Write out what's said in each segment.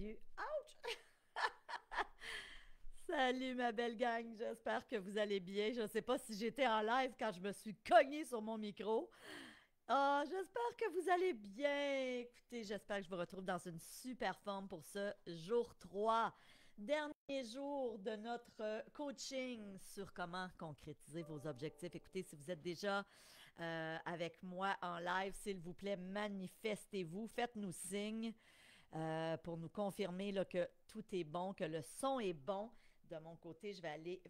salut. Ouch! Salut ma belle gang, j'espère que vous allez bien. Je ne sais pas si j'étais en live quand je me suis cognée sur mon micro. Ah, j'espère que vous allez bien. Écoutez, j'espère que je vous retrouve dans une super forme pour ce jour 3, dernier jour de notre coaching sur comment concrétiser vos objectifs. Écoutez, si vous êtes déjà avec moi en live, s'il vous plaît, manifestez-vous, faites-nous signe pour nous confirmer là, que tout est bon, que le son est bon. De mon côté, je vais aller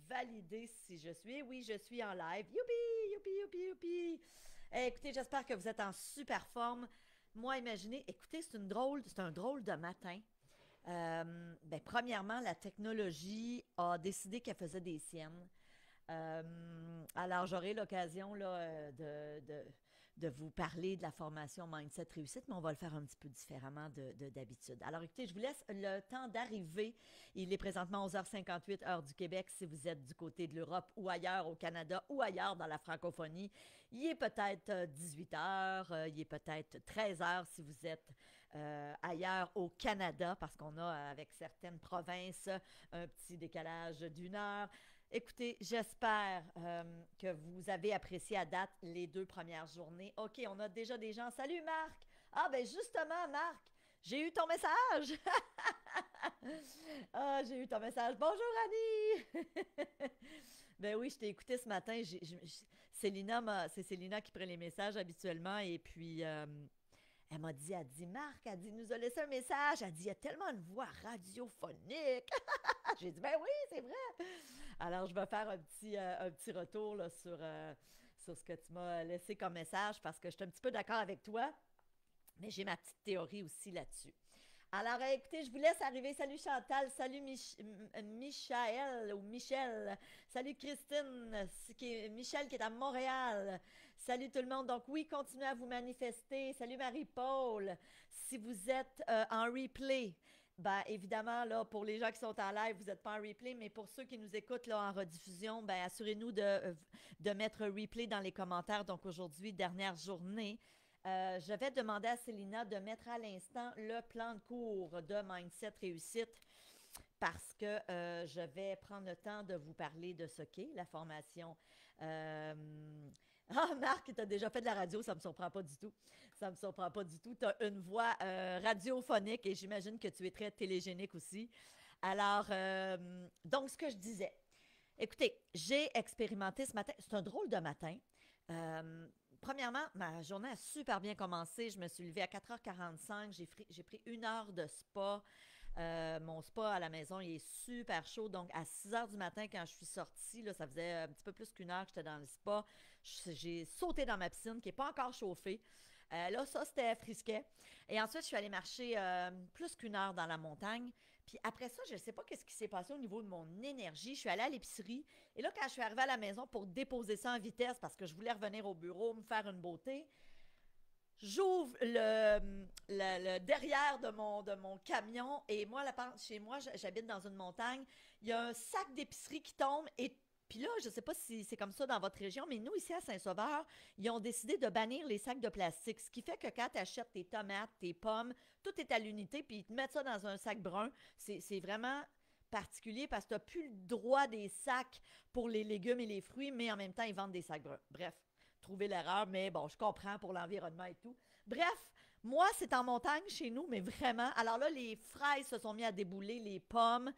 valider si je suis. Oui, je suis en live. Youpi, youpi, youpi, youpi. Écoutez, j'espère que vous êtes en super forme. Moi, imaginez, écoutez, c'est un drôle de matin. Premièrement, la technologie a décidé qu'elle faisait des siennes. Alors, j'aurai l'occasion là, de vous parler de la formation Mindset Réussite, mais on va le faire un petit peu différemment d'habitude. Alors, écoutez, je vous laisse le temps d'arriver. Il est présentement 11h58, heure du Québec, si vous êtes du côté de l'Europe ou ailleurs au Canada ou ailleurs dans la francophonie. Il est peut-être 18h, il est peut-être 13h si vous êtes ailleurs au Canada, parce qu'on a avec certaines provinces un petit décalage d'une heure. Écoutez, j'espère que vous avez apprécié à date les 2 premières journées. OK, on a déjà des gens. Salut Marc! Ah ben justement, Marc, j'ai eu ton message! Ah, j'ai eu ton message. Bonjour Annie! Ben oui, je t'ai écouté ce matin. C'est Célina qui prend les messages habituellement et puis elle dit, Marc, elle dit, il nous a laissé un message. Elle dit, il y a tellement une voix radiophonique. J'ai dit, ben oui, c'est vrai. Alors, je vais faire un petit retour là, sur ce que tu m'as laissé comme message parce que je suis un petit peu d'accord avec toi, mais j'ai ma petite théorie aussi là-dessus. Alors, écoutez, je vous laisse arriver. Salut Chantal, salut Michael ou Michel, salut Christine, Michel qui est à Montréal. Salut tout le monde. Donc oui, continuez à vous manifester. Salut Marie-Paul. Si vous êtes en replay, ben évidemment, là, pour les gens qui sont en live, vous n'êtes pas en replay, mais pour ceux qui nous écoutent là, en rediffusion, ben assurez-nous de mettre replay dans les commentaires. Donc aujourd'hui, dernière journée. Je vais demander à Célina de mettre à l'instant le plan de cours de Mindset Réussite parce que je vais prendre le temps de vous parler de ce qu'est la formation. Euh... Ah, Marc, tu as déjà fait de la radio, ça ne me surprend pas du tout. Ça ne me surprend pas du tout. Tu as une voix radiophonique et j'imagine que tu es très télégénique aussi. Alors, donc, ce que je disais, écoutez, j'ai expérimenté ce matin, c'est un drôle de matin. Euh, Premièrement, ma journée a super bien commencé. Je me suis levée à 4h45. J'ai pris 1 heure de spa. Mon spa à la maison, il est super chaud. Donc, à 6 heures du matin, quand je suis sortie, là, ça faisait un petit peu plus qu'1 heure que j'étais dans le spa. J'ai sauté dans ma piscine qui n'est pas encore chauffée. Là, ça, c'était frisquet. Et ensuite, je suis allée marcher plus qu'1 heure dans la montagne. Puis après ça, je ne sais pas qu'est-ce qui s'est passé au niveau de mon énergie. Je suis allée à l'épicerie. Et là, quand je suis arrivée à la maison pour déposer ça en vitesse parce que je voulais revenir au bureau, me faire une beauté, j'ouvre le derrière de mon camion et moi, chez moi, j'habite dans une montagne. Il y a un sac d'épicerie qui tombe et puis là, je ne sais pas si c'est comme ça dans votre région, mais nous, ici à Saint-Sauveur, ils ont décidé de bannir les sacs de plastique. Ce qui fait que quand tu achètes tes tomates, tes pommes, tout est à l'unité, puis ils te mettent ça dans un sac brun. C'est vraiment particulier parce que tu n'as plus le droit des sacs pour les légumes et les fruits, mais en même temps, ils vendent des sacs bruns. Bref, trouver l'erreur, mais bon, je comprends pour l'environnement et tout. Bref, moi, c'est en montagne chez nous, mais vraiment. Alors là, les fraises se sont mis à débouler, les pommes.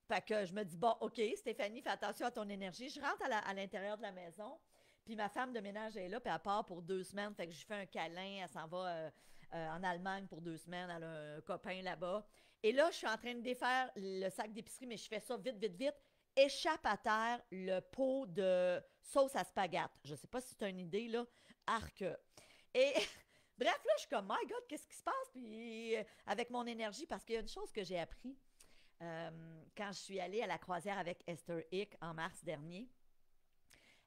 Fait que je me dis, bon, OK, Stéphanie, fais attention à ton énergie. Je rentre à l'intérieur de la maison, puis ma femme de ménage est là, puis elle part pour 2 semaines. Fait que je fais un câlin, elle s'en va en Allemagne pour 2 semaines, elle a un copain là-bas. Et là, je suis en train de défaire le sac d'épicerie, mais je fais ça vite, vite, vite. Échappe à terre le pot de sauce à spaghetti. Je sais pas si tu as une idée, là. Arc. Et bref, là, je suis comme, My God, qu'est-ce qui se passe? Puis avec mon énergie, parce qu'il y a une chose que j'ai appris quand je suis allée à la croisière avec Esther Hick en mars dernier.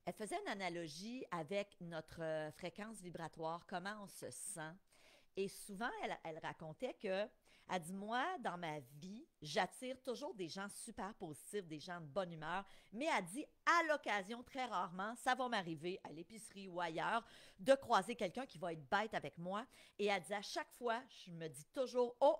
Elle faisait une analogie avec notre fréquence vibratoire, comment on se sent. Et souvent, elle racontait que, elle dit, moi, dans ma vie, j'attire toujours des gens super positifs, des gens de bonne humeur, mais elle dit, à l'occasion, très rarement, ça va m'arriver à l'épicerie ou ailleurs, de croiser quelqu'un qui va être bête avec moi. Et elle dit, à chaque fois, je me dis toujours, oh,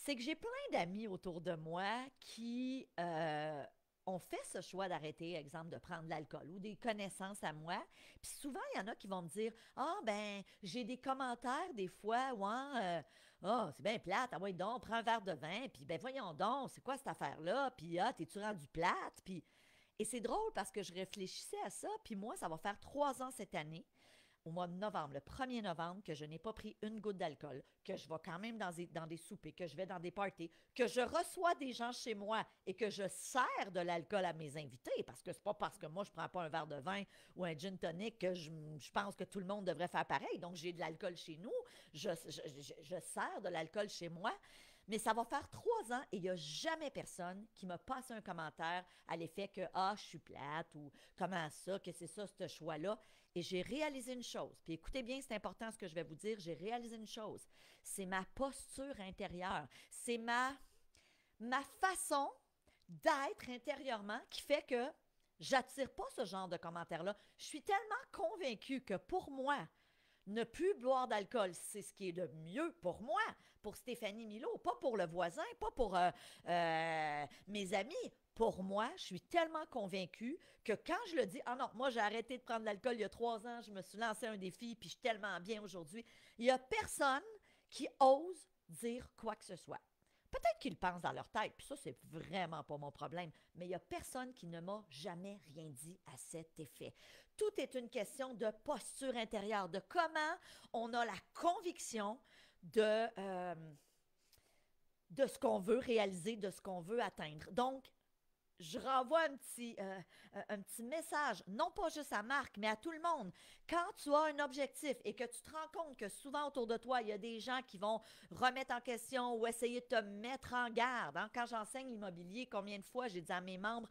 C'est que j'ai plein d'amis autour de moi qui ont fait ce choix d'arrêter, exemple, de prendre de l'alcool ou des connaissances à moi. Puis souvent, il y en a qui vont me dire: Ah, ben, j'ai des commentaires des fois, ouais, ah, c'est bien plate, ah, ouais, donc, prends un verre de vin, puis ben, voyons donc, c'est quoi cette affaire-là? Puis, ah, t'es-tu rendu plate? Puis, et c'est drôle parce que je réfléchissais à ça, puis moi, ça va faire 3 ans cette année au mois de novembre, le 1er novembre, que je n'ai pas pris une goutte d'alcool, que je vais quand même dans des soupers, que je vais dans des parties, que je reçois des gens chez moi et que je sers de l'alcool à mes invités, parce que c'est pas parce que moi je prends pas un verre de vin ou un gin tonic que je pense que tout le monde devrait faire pareil. Donc j'ai de l'alcool chez nous, je sers de l'alcool chez moi. Mais ça va faire 3 ans et il n'y a jamais personne qui m'a passé un commentaire à l'effet que ah, je suis plate ou comment ça, que c'est ça, ce choix-là. Et j'ai réalisé une chose. Puis écoutez bien, c'est important ce que je vais vous dire. J'ai réalisé une chose. C'est ma posture intérieure. C'est ma façon d'être intérieurement qui fait que j'attire pas ce genre de commentaires-là. Je suis tellement convaincue que pour moi, ne plus boire d'alcool, c'est ce qui est de mieux pour moi, pour Stéphanie Milot, pas pour le voisin, pas pour mes amis. Pour moi, je suis tellement convaincue que quand je le dis, ah non, moi j'ai arrêté de prendre de l'alcool il y a 3 ans, je me suis lancé un défi, puis je suis tellement bien aujourd'hui, il n'y a personne qui ose dire quoi que ce soit. Peut-être qu'ils le pensent dans leur tête, puis ça, c'est vraiment pas mon problème, mais il n'y a personne qui ne m'a jamais rien dit à cet effet. Tout est une question de posture intérieure, de comment on a la conviction de ce qu'on veut réaliser, de ce qu'on veut atteindre. Donc, je renvoie un petit message, non pas juste à Marc, mais à tout le monde. Quand tu as un objectif et que tu te rends compte que souvent autour de toi, il y a des gens qui vont remettre en question ou essayer de te mettre en garde. Hein? Quand j'enseigne l'immobilier, combien de fois j'ai dit à mes membres: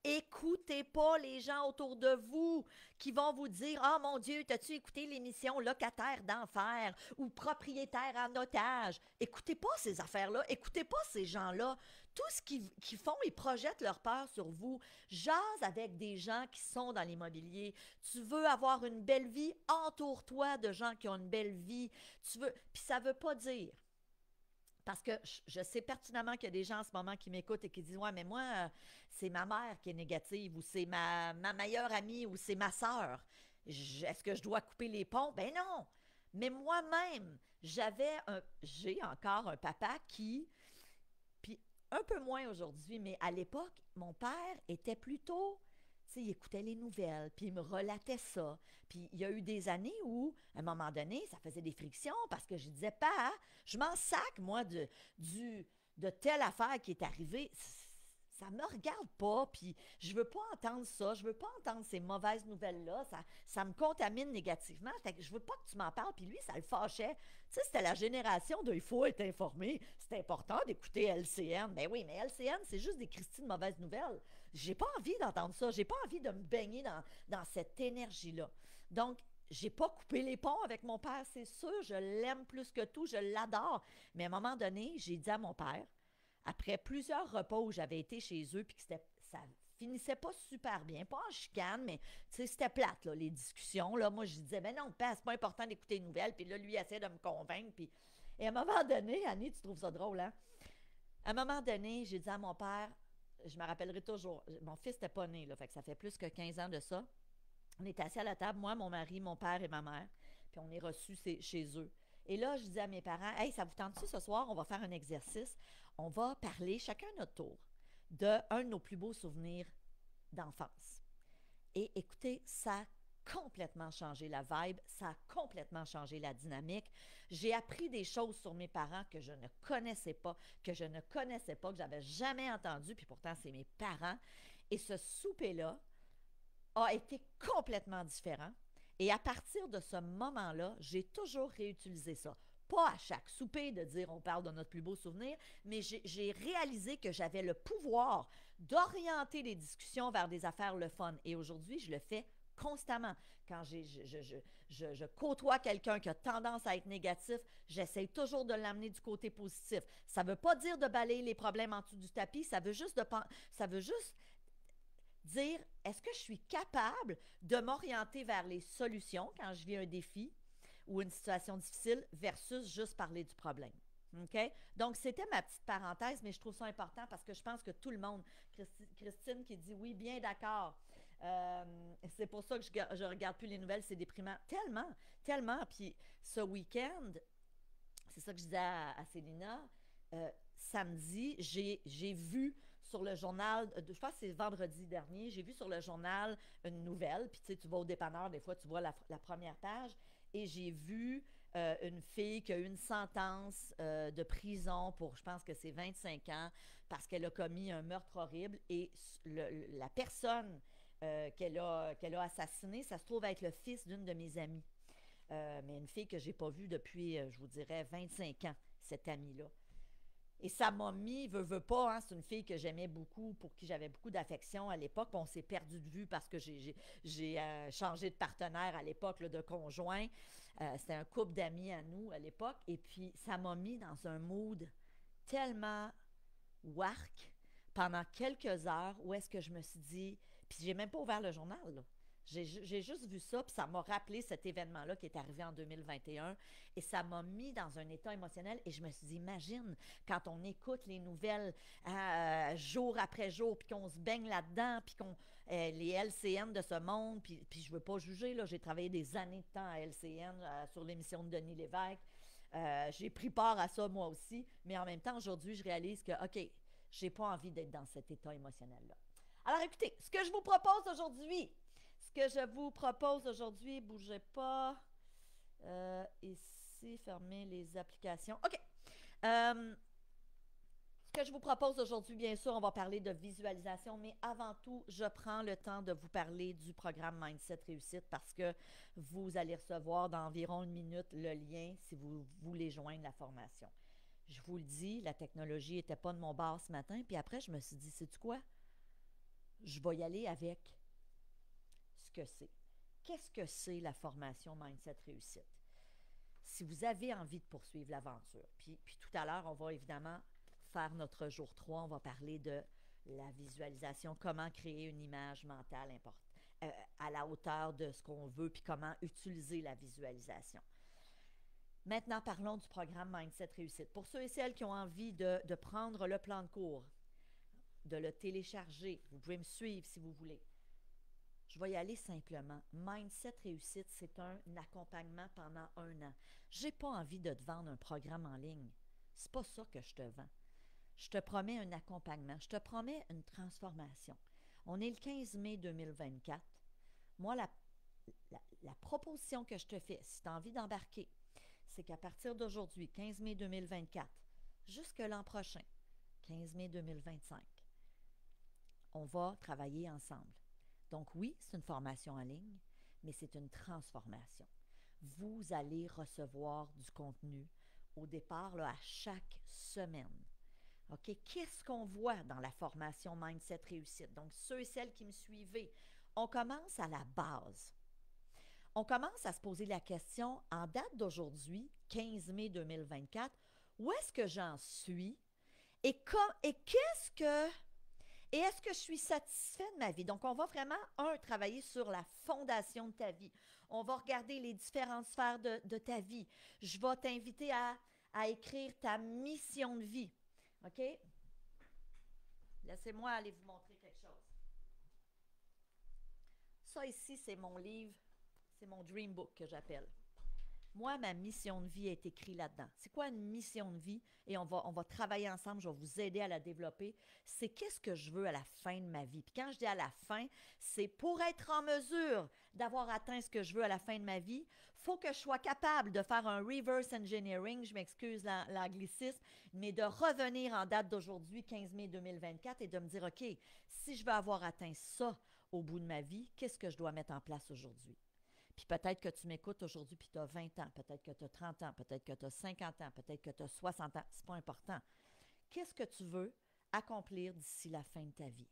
écoutez pas les gens autour de vous qui vont vous dire: Ah, mon Dieu, t'as-tu écouté l'émission Locataire d'enfer ou Propriétaire en otage? Écoutez pas ces affaires-là. Écoutez pas ces gens-là. Tout ce qu'ils font, ils projettent leur peur sur vous. Jase avec des gens qui sont dans l'immobilier. Tu veux avoir une belle vie? Entoure-toi de gens qui ont une belle vie. Puis ça veut pas dire. Parce que je sais pertinemment qu'il y a des gens en ce moment qui m'écoutent et qui disent: Ouais, mais moi, c'est ma mère qui est négative, ou c'est ma meilleure amie, ou c'est ma sœur. Est-ce que je dois couper les ponts? Ben non! Mais moi-même, j'ai encore un papa qui, puis un peu moins aujourd'hui, mais à l'époque, mon père était plutôt, tu sais, il écoutait les nouvelles, puis il me relatait ça. Puis il y a eu des années où, à un moment donné, ça faisait des frictions parce que je disais: Pas, je m'en sac, moi, de telle affaire qui est arrivée. Ça me regarde pas, puis je veux pas entendre ça, je veux pas entendre ces mauvaises nouvelles-là, ça me contamine négativement, fait que je veux pas que tu m'en parles, puis lui, ça le fâchait. Tu sais, c'était la génération de « il faut être informé », c'est important d'écouter LCN. Ben oui, mais LCN, c'est juste des Christine mauvaises nouvelles. J'ai pas envie d'entendre ça, j'ai pas envie de me baigner dans cette énergie-là. Donc, j'ai pas coupé les ponts avec mon père, c'est sûr, je l'aime plus que tout, je l'adore. Mais à un moment donné, j'ai dit à mon père, après plusieurs repas où j'avais été chez eux, puis que ça finissait pas super bien, pas en chicane, mais tu sais, c'était plate, là, les discussions. Là. Moi, je disais: Ben non, père, c'est pas important d'écouter les nouvelles. Puis là, lui, il essaie de me convaincre. Puis... Et à un moment donné, Annie, tu trouves ça drôle, hein? À un moment donné, j'ai dit à mon père, je me rappellerai toujours, mon fils n'était pas né, là, fait que ça fait plus que 15 ans de ça. On est assis à la table, moi, mon mari, mon père et ma mère, puis on est reçus chez eux. Et là, je dis à mes parents: Hey, ça vous tente-tu ce soir? On va faire un exercice. On va parler chacun à notre tour d'un de nos plus beaux souvenirs d'enfance. Et écoutez, ça a complètement changé la vibe, ça a complètement changé la dynamique. J'ai appris des choses sur mes parents que je ne connaissais pas, que j'avais jamais entendu, puis pourtant, c'est mes parents. Et ce souper-là a été complètement différent. Et à partir de ce moment-là, j'ai toujours réutilisé ça. Pas à chaque souper de dire on parle de notre plus beau souvenir, mais j'ai réalisé que j'avais le pouvoir d'orienter les discussions vers des affaires le fun. Et aujourd'hui, je le fais constamment. Quand je côtoie quelqu'un qui a tendance à être négatif, j'essaie toujours de l'amener du côté positif. Ça ne veut pas dire de balayer les problèmes en dessous du tapis, ça veut juste dire: est-ce que je suis capable de m'orienter vers les solutions quand je vis un défi ou une situation difficile versus juste parler du problème. OK? Donc, c'était ma petite parenthèse, mais je trouve ça important parce que je pense que tout le monde, Christine qui dit oui, bien d'accord. C'est pour ça que je regarde plus les nouvelles, c'est déprimant. Tellement, tellement. Puis ce week-end, c'est ça que je disais à Célina, samedi, j'ai vu sur le journal, je pense que c'est vendredi dernier, j'ai vu sur le journal une nouvelle, puis tu sais, tu vas au dépanneur, des fois, tu vois la première page, et j'ai vu une fille qui a eu une sentence de prison pour, je pense que c'est 25 ans, parce qu'elle a commis un meurtre horrible, et la personne qu'elle a assassinée, ça se trouve être le fils d'une de mes amies. Mais une fille que j'ai pas vue depuis, je vous dirais, 25 ans, cette amie-là. Et ça m'a mis, veut pas, hein, c'est une fille que j'aimais beaucoup, pour qui j'avais beaucoup d'affection à l'époque. On s'est perdu de vue parce que j'ai changé de partenaire à l'époque, là, de conjoint. C'était un couple d'amis à nous à l'époque. Et puis, ça m'a mis dans un mood tellement wark pendant quelques heures où est-ce que je me suis dit, puis j'ai même pas ouvert le journal, là. J'ai juste vu ça, puis ça m'a rappelé cet événement-là qui est arrivé en 2021 et ça m'a mis dans un état émotionnel et je me suis dit, imagine quand on écoute les nouvelles jour après jour, puis qu'on se baigne là-dedans, puis qu'on les LCN de ce monde, puis je veux pas juger, là, j'ai travaillé des années de temps à LCN sur l'émission de Denis Lévesque. J'ai pris part à ça moi aussi, mais en même temps, aujourd'hui, je réalise que, OK, j'ai pas envie d'être dans cet état émotionnel-là. Alors écoutez, ce que je vous propose aujourd'hui, bougez pas. Ici, fermez les applications. OK. Ce que je vous propose aujourd'hui, bien sûr, on va parler de visualisation, mais avant tout, je prends le temps de vous parler du programme Mindset Réussite parce que vous allez recevoir dans environ une minute le lien si vous voulez joindre la formation. Je vous le dis, la technologie n'était pas de mon bord ce matin, puis après, je me suis dit, sais-tu quoi? Je vais y aller avec ce que c'est. Qu'est-ce que c'est la formation Mindset Réussite? Si vous avez envie de poursuivre l'aventure, puis tout à l'heure, on va évidemment faire notre jour 3, on va parler de la visualisation, comment créer une image mentale à la hauteur de ce qu'on veut, puis comment utiliser la visualisation. Maintenant, parlons du programme Mindset Réussite. Pour ceux et celles qui ont envie de prendre le plan de cours, de le télécharger, vous pouvez me suivre si vous voulez. Je vais y aller simplement. Mindset Réussite, c'est un accompagnement pendant 1 an. Je n'ai pas envie de te vendre un programme en ligne. C'est pas ça que je te vends. Je te promets un accompagnement. Je te promets une transformation. On est le 15 mai 2024. Moi, la proposition que je te fais, si tu as envie d'embarquer, c'est qu'à partir d'aujourd'hui, 15 mai 2024, jusque l'an prochain, 15 mai 2025, on va travailler ensemble. Donc oui, c'est une formation en ligne, mais c'est une transformation. Vous allez recevoir du contenu au départ là, à chaque semaine. OK? Qu'est-ce qu'on voit dans la formation Mindset Réussite? Donc, ceux et celles qui me suivez, on commence à la base. On commence à se poser la question, en date d'aujourd'hui, 15 mai 2024, où est-ce que j'en suis? Et qu'est-ce que... Et est-ce que je suis satisfait de ma vie? Donc, on va vraiment, travailler sur la fondation de ta vie. On va regarder les différentes sphères de ta vie. Je vais t'inviter à écrire ta mission de vie. OK? Laissez-moi aller vous montrer quelque chose. Ça ici, c'est mon livre, c'est mon Dream Book que j'appelle. Moi, ma mission de vie est écrite là-dedans. C'est quoi une mission de vie? Et on va travailler ensemble, je vais vous aider à la développer. C'est qu'est-ce que je veux à la fin de ma vie. Puis quand je dis à la fin, c'est pour être en mesure d'avoir atteint ce que je veux à la fin de ma vie, il faut que je sois capable de faire un reverse engineering, je m'excuse l'anglicisme, mais de revenir en date d'aujourd'hui, 15 mai 2024, et de me dire, OK, si je veux avoir atteint ça au bout de ma vie, qu'est-ce que je dois mettre en place aujourd'hui? Puis peut-être que tu m'écoutes aujourd'hui puis tu as 20 ans, peut-être que tu as 30 ans, peut-être que tu as 50 ans, peut-être que tu as 60 ans. C'est pas important. Qu'est-ce que tu veux accomplir d'ici la fin de ta vie,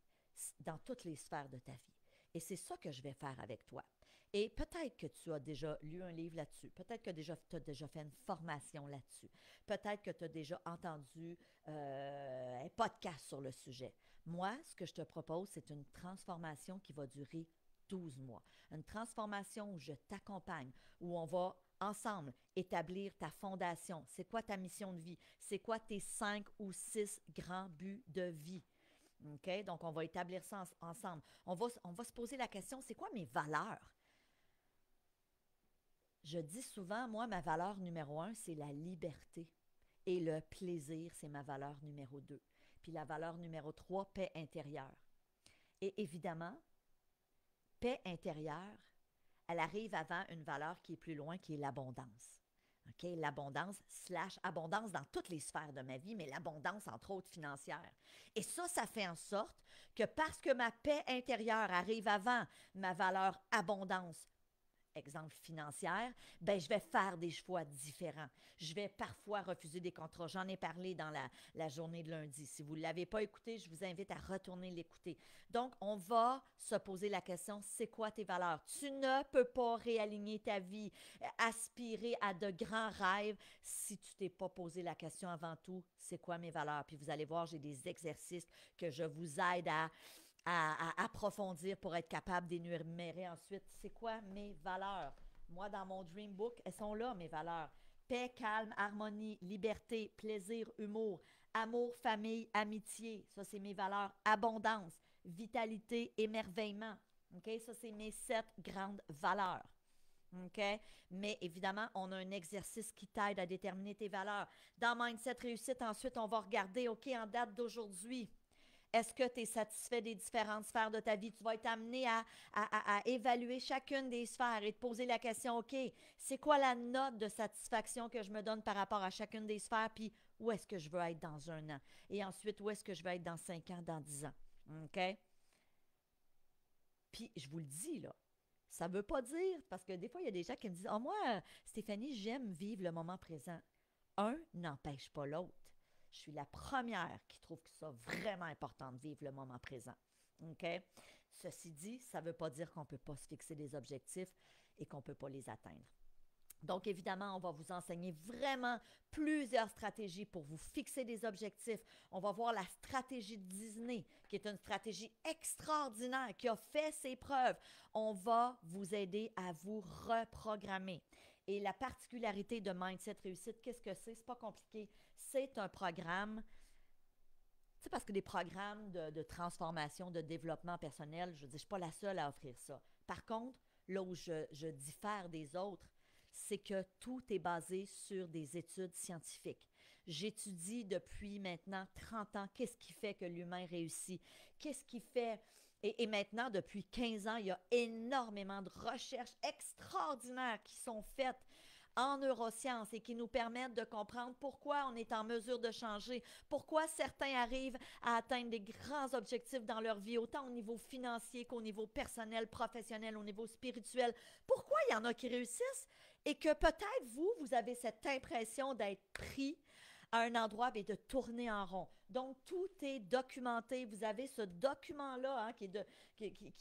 dans toutes les sphères de ta vie? Et c'est ça que je vais faire avec toi. Et peut-être que tu as déjà lu un livre là-dessus. Peut-être que tu as déjà fait une formation là-dessus. Peut-être que tu as déjà entendu un podcast sur le sujet. Moi, ce que je te propose, c'est une transformation qui va durer 12 mois. Une transformation où je t'accompagne, où on va ensemble, établir ta fondation. C'est quoi ta mission de vie? C'est quoi tes 5 ou 6 grands buts de vie? OK? Donc, on va établir ça ensemble. On va se poser la question, c'est quoi mes valeurs? Je dis souvent, moi, ma valeur numéro 1, c'est la liberté. Et le plaisir, c'est ma valeur numéro 2. Puis la valeur numéro 3, paix intérieure. Et évidemment, paix intérieure, elle arrive avant une valeur qui est plus loin, qui est l'abondance. OK? L'abondance / abondance dans toutes les sphères de ma vie, mais l'abondance, entre autres, financière. Et ça fait en sorte que parce que ma paix intérieure arrive avant ma valeur abondance, exemple financière, ben je vais faire des choix différents. Je vais parfois refuser des contrats. J'en ai parlé dans la journée de lundi. Si vous ne l'avez pas écouté, je vous invite à retourner l'écouter. Donc, on va se poser la question, c'est quoi tes valeurs? Tu ne peux pas réaligner ta vie, aspirer à de grands rêves si tu t'es pas posé la question avant tout, c'est quoi mes valeurs? Puis vous allez voir, j'ai des exercices que je vous aide à approfondir pour être capable d'énumérer ensuite c'est quoi mes valeurs. Moi, dans mon Dream Book, elles sont là, mes valeurs. Paix, calme, harmonie, liberté, plaisir, humour, amour, famille, amitié. Ça, c'est mes valeurs. Abondance, vitalité, émerveillement. OK? Ça, c'est mes 7 grandes valeurs. OK? Mais évidemment, on a un exercice qui t'aide à déterminer tes valeurs. Dans Mindset Réussite, ensuite, on va regarder, OK, en date d'aujourd'hui, est-ce que tu es satisfait des différentes sphères de ta vie? Tu vas être amené à évaluer chacune des sphères et te poser la question, OK, c'est quoi la note de satisfaction que je me donne par rapport à chacune des sphères? Puis où est-ce que je veux être dans un an? Et ensuite, où est-ce que je veux être dans 5 ans, dans 10 ans? OK? Puis je vous le dis, là, ça ne veut pas dire, parce que des fois, il y a des gens qui me disent, ah, moi, Stéphanie, j'aime vivre le moment présent. Un n'empêche pas l'autre. Je suis la première qui trouve que c'est vraiment important de vivre le moment présent. OK? Ceci dit, ça ne veut pas dire qu'on ne peut pas se fixer des objectifs et qu'on ne peut pas les atteindre. Donc, évidemment, on va vous enseigner vraiment plusieurs stratégies pour vous fixer des objectifs. On va voir la stratégie de Disney, qui est une stratégie extraordinaire, qui a fait ses preuves. On va vous aider à vous reprogrammer. Et la particularité de Mindset Réussite, qu'est-ce que c'est? C'est pas compliqué. C'est un programme, tu sais, parce que des programmes de transformation, de développement personnel, je veux dire, je ne suis pas la seule à offrir ça. Par contre, là où je diffère des autres, c'est que tout est basé sur des études scientifiques. J'étudie depuis maintenant 30 ans qu'est-ce qui fait que l'humain réussit, qu'est-ce qui fait... Et maintenant, depuis 15 ans, il y a énormément de recherches extraordinaires qui sont faites en neurosciences et qui nous permettent de comprendre pourquoi on est en mesure de changer, pourquoi certains arrivent à atteindre des grands objectifs dans leur vie, autant au niveau financier qu'au niveau personnel, professionnel, au niveau spirituel. Pourquoi il y en a qui réussissent et que peut-être vous avez cette impression d'être pris à un endroit et de tourner en rond. Donc, tout est documenté. Vous avez ce document-là qui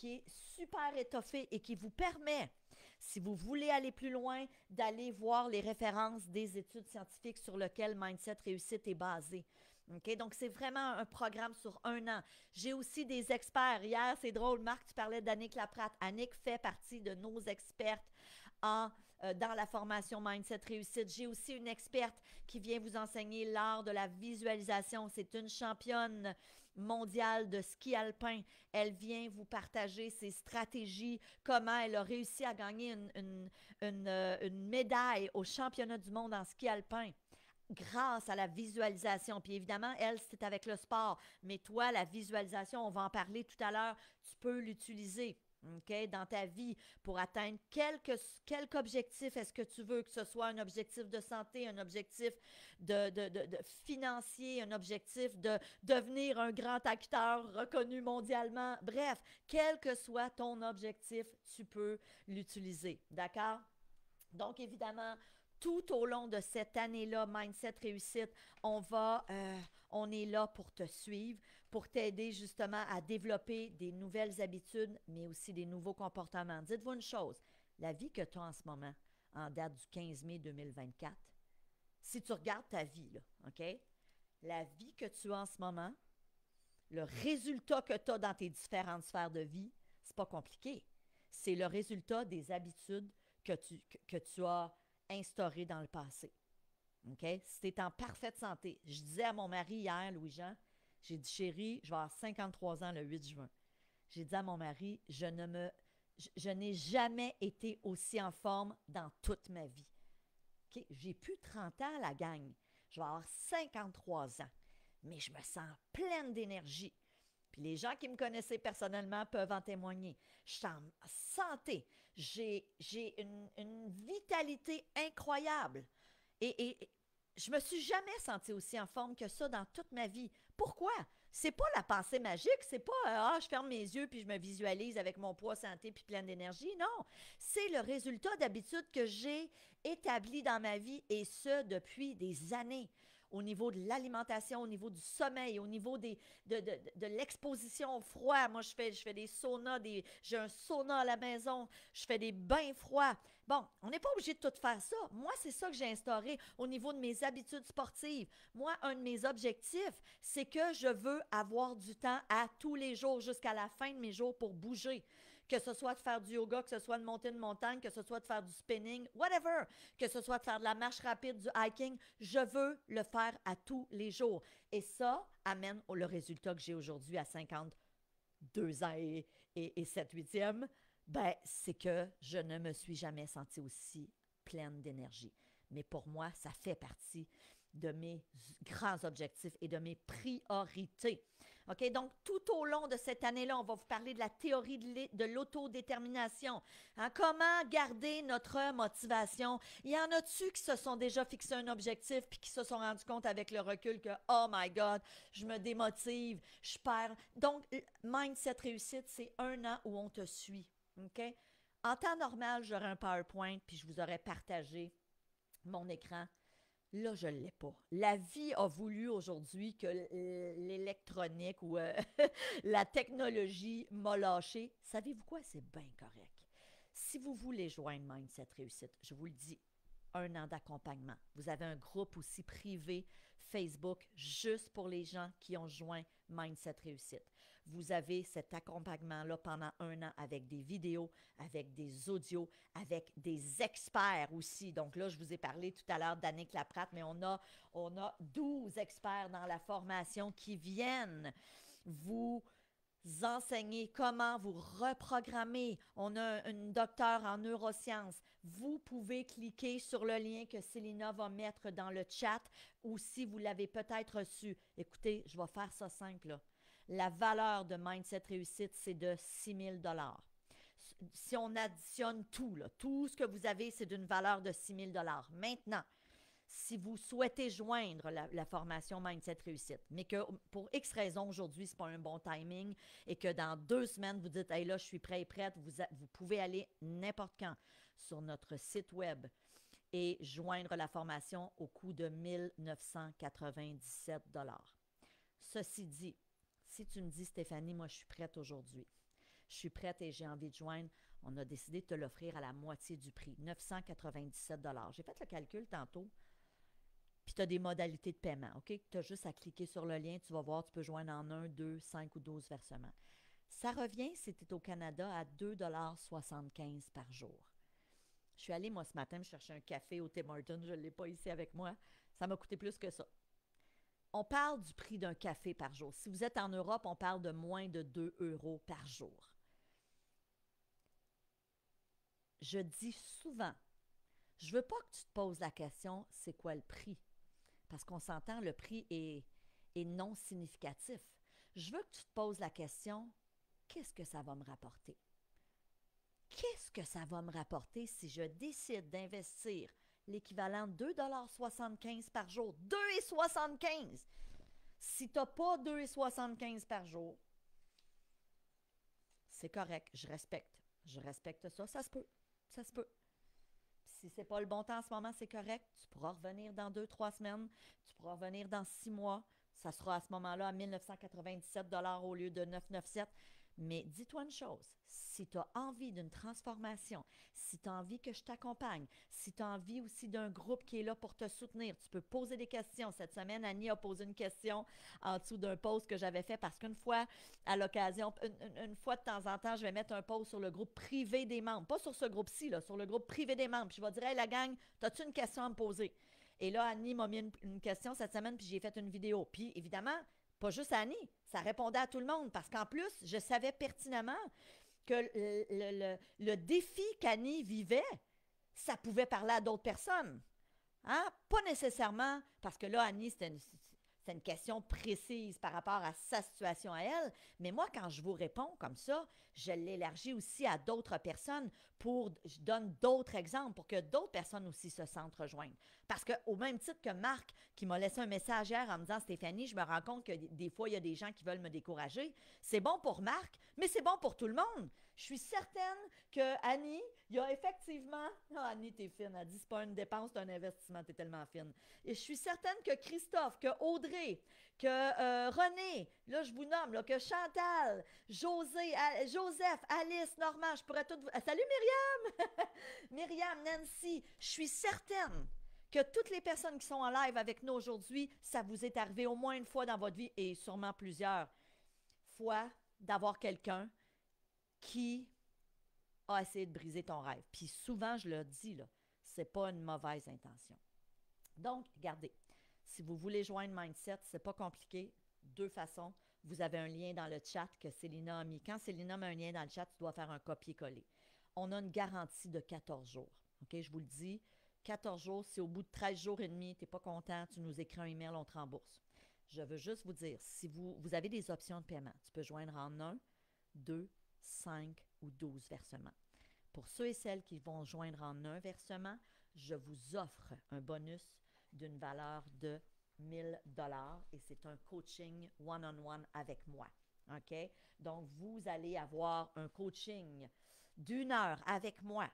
est super étoffé et qui vous permet, si vous voulez aller plus loin, d'aller voir les références des études scientifiques sur lesquelles Mindset Réussite est basé. OK? Donc, c'est vraiment un programme sur 1 an. J'ai aussi des experts. Hier, c'est drôle, Marc, tu parlais d'Annick Laprate. Annick fait partie de nos expertes dans la formation Mindset Réussite. J'ai aussi une experte qui vient vous enseigner l'art de la visualisation. C'est une championne mondiale de ski alpin. Elle vient vous partager ses stratégies, comment elle a réussi à gagner une médaille au championnat du monde en ski alpin grâce à la visualisation. Puis évidemment, elle, c'est avec le sport. Mais toi, la visualisation, on va en parler tout à l'heure, tu peux l'utiliser. OK, dans ta vie pour atteindre quelque objectif est-ce que tu veux, que ce soit un objectif de santé, un objectif de financier, un objectif de devenir un grand acteur reconnu mondialement. Bref, quel que soit ton objectif, tu peux l'utiliser. D'accord? Donc, évidemment, tout au long de cette année-là, Mindset Réussite, on est là pour te suivre, pour t'aider justement à développer des nouvelles habitudes, mais aussi des nouveaux comportements. Dites-vous une chose, la vie que tu as en ce moment, en date du 15 mai 2024, si tu regardes ta vie, là, OK? La vie que tu as en ce moment, le résultat que tu as dans tes différentes sphères de vie, c'est pas compliqué. C'est le résultat des habitudes que tu as instaurées dans le passé. OK? Si tu es en parfaite santé. Je disais à mon mari hier, Louis-Jean, j'ai dit, chérie, je vais avoir 53 ans le 8 juin. J'ai dit à mon mari, je n'ai jamais été aussi en forme dans toute ma vie. OK? J'ai plus 30 ans, la gang. Je vais avoir 53 ans. Mais je me sens pleine d'énergie. Puis les gens qui me connaissaient personnellement peuvent en témoigner. Je suis en santé. J'ai une vitalité incroyable. Et je me suis jamais sentie aussi en forme que ça dans toute ma vie. Pourquoi? C'est pas la pensée magique, c'est pas je ferme mes yeux puis je me visualise avec mon poids santé puis pleine d'énergie. Non, c'est le résultat d'habitudes que j'ai établi dans ma vie et ce depuis des années. Au niveau de l'alimentation, au niveau du sommeil, au niveau de l'exposition au froid. Moi, je fais des saunas, j'ai un sauna à la maison, je fais des bains froids. Bon, on n'est pas obligé de tout faire ça. Moi, c'est ça que j'ai instauré au niveau de mes habitudes sportives. Moi, un de mes objectifs, c'est que je veux avoir du temps à tous les jours jusqu'à la fin de mes jours pour bouger. Que ce soit de faire du yoga, que ce soit de monter une montagne, que ce soit de faire du spinning, whatever, que ce soit de faire de la marche rapide, du hiking, je veux le faire à tous les jours. Et ça amène le résultat que j'ai aujourd'hui à 52 ans et 7/8e, ben, c'est que je ne me suis jamais sentie aussi pleine d'énergie. Mais pour moi, ça fait partie de mes grands objectifs et de mes priorités. OK? Donc, tout au long de cette année-là, on va vous parler de la théorie de l'autodétermination. Hein? Comment garder notre motivation? Il y en a-tu qui se sont déjà fixé un objectif puis qui se sont rendus compte avec le recul que, oh my God, je me démotive, je perds. Donc, Mindset Réussite, c'est 1 an où on te suit. OK? En temps normal, j'aurais un PowerPoint puis je vous aurais partagé mon écran. Là, je ne l'ai pas. La vie a voulu aujourd'hui que l'électronique ou la technologie m'a lâché. Savez-vous quoi? C'est bien correct. Si vous voulez joindre Mindset Réussite, je vous le dis, 1 an d'accompagnement. Vous avez un groupe aussi privé Facebook juste pour les gens qui ont joint Mindset Réussite. Vous avez cet accompagnement-là pendant 1 an avec des vidéos, avec des audios, avec des experts aussi. Donc là, je vous ai parlé tout à l'heure d'Annick Laprate, mais on a 12 experts dans la formation qui viennent vous enseigner comment vous reprogrammer. On a une docteure en neurosciences. Vous pouvez cliquer sur le lien que Célina va mettre dans le chat ou si vous l'avez peut-être reçu. Écoutez, je vais faire ça simple, là. La valeur de Mindset Réussite, c'est de 6 000 $. Si on additionne tout, là, tout ce que vous avez, c'est d'une valeur de 6 000 $. Maintenant, si vous souhaitez joindre la formation Mindset Réussite, mais que pour X raisons, aujourd'hui, ce n'est pas un bon timing et que dans 2 semaines, vous dites « Hey là, je suis prêt et prête », vous pouvez aller n'importe quand sur notre site web et joindre la formation au coût de 1 997 $. Ceci dit, si tu me dis « Stéphanie, moi, je suis prête aujourd'hui. Je suis prête et j'ai envie de joindre », on a décidé de te l'offrir à la moitié du prix, 997 $. J'ai fait le calcul tantôt. Puis tu as des modalités de paiement, OK? Tu as juste à cliquer sur le lien, tu vas voir, tu peux joindre en 1, 2, 5 ou 12 versements. Ça revient, si tu es au Canada, à 2,75 $ par jour. Je suis allée, moi, ce matin, me chercher un café au Tim Hortons, je ne l'ai pas ici avec moi. Ça m'a coûté plus que ça. On parle du prix d'un café par jour. Si vous êtes en Europe, on parle de moins de 2 € par jour. Je dis souvent, je ne veux pas que tu te poses la question, c'est quoi le prix? Parce qu'on s'entend, le prix est non significatif. Je veux que tu te poses la question, qu'est-ce que ça va me rapporter? Qu'est-ce que ça va me rapporter si je décide d'investir l'équivalent de 2,75 $ par jour? 2,75 $! Si tu n'as pas 2,75 $ par jour, c'est correct, je respecte. Je respecte ça, ça se peut. Ça se peut. Si ce n'est pas le bon temps en ce moment, c'est correct. Tu pourras revenir dans 2-3 semaines. Tu pourras revenir dans 6 mois. Ça sera à ce moment-là à 1 997 $ au lieu de 997 $. Mais dis-toi une chose, si tu as envie d'une transformation, si tu as envie que je t'accompagne, si tu as envie aussi d'un groupe qui est là pour te soutenir, tu peux poser des questions. Cette semaine, Annie a posé une question en dessous d'un post que j'avais fait parce qu'une fois, à l'occasion, une fois de temps en temps, je vais mettre un post sur le groupe privé des membres. Pas sur ce groupe-ci, là, sur le groupe privé des membres. Puis je vais dire, hey, la gang, as-tu une question à me poser? Et là, Annie m'a mis une question cette semaine, puis j'ai fait une vidéo. Puis évidemment, pas juste à Annie, ça répondait à tout le monde parce qu'en plus, je savais pertinemment que le défi qu'Annie vivait, ça pouvait parler à d'autres personnes. Hein? Pas nécessairement, parce que là, Annie, c'est une question précise par rapport à sa situation à elle, mais moi, quand je vous réponds comme ça, je l'élargis aussi à d'autres personnes je donne d'autres exemples pour que d'autres personnes aussi se sentent rejoindre. Parce qu'au même titre que Marc, qui m'a laissé un message hier en me disant, Stéphanie, je me rends compte que des fois, il y a des gens qui veulent me décourager. C'est bon pour Marc, mais c'est bon pour tout le monde. Je suis certaine que Annie, il y a effectivement... Oh, Annie, t'es fine. Elle dit, c'est pas une dépense, c'est un investissement. T'es tellement fine. Et je suis certaine que Christophe, que Audrey, que René, là, je vous nomme, là, que Chantal, Joseph, Alice, Normand, je pourrais tout... Salut Myriam! Myriam, Nancy, je suis certaine que toutes les personnes qui sont en live avec nous aujourd'hui, ça vous est arrivé au moins une fois dans votre vie et sûrement plusieurs fois d'avoir quelqu'un qui a essayé de briser ton rêve. Puis souvent, je le dis, là, c'est pas une mauvaise intention. Donc, regardez, si vous voulez joindre Mindset, c'est pas compliqué. Deux façons. Vous avez un lien dans le chat que Célina a mis. Quand Célina met un lien dans le chat, tu dois faire un copier-coller. On a une garantie de 14 jours. OK, je vous le dis, 14 jours, si au bout de 13 jours et demi, tu n'es pas content, tu nous écris un email, on te rembourse. Je veux juste vous dire, si vous avez des options de paiement, tu peux joindre en 1, 2, 5 ou 12 versements. Pour ceux et celles qui vont joindre en un versement, je vous offre un bonus d'une valeur de 1000 dollars et c'est un coaching one-on-one avec moi. OK? Donc, vous allez avoir un coaching d'1 heure avec moi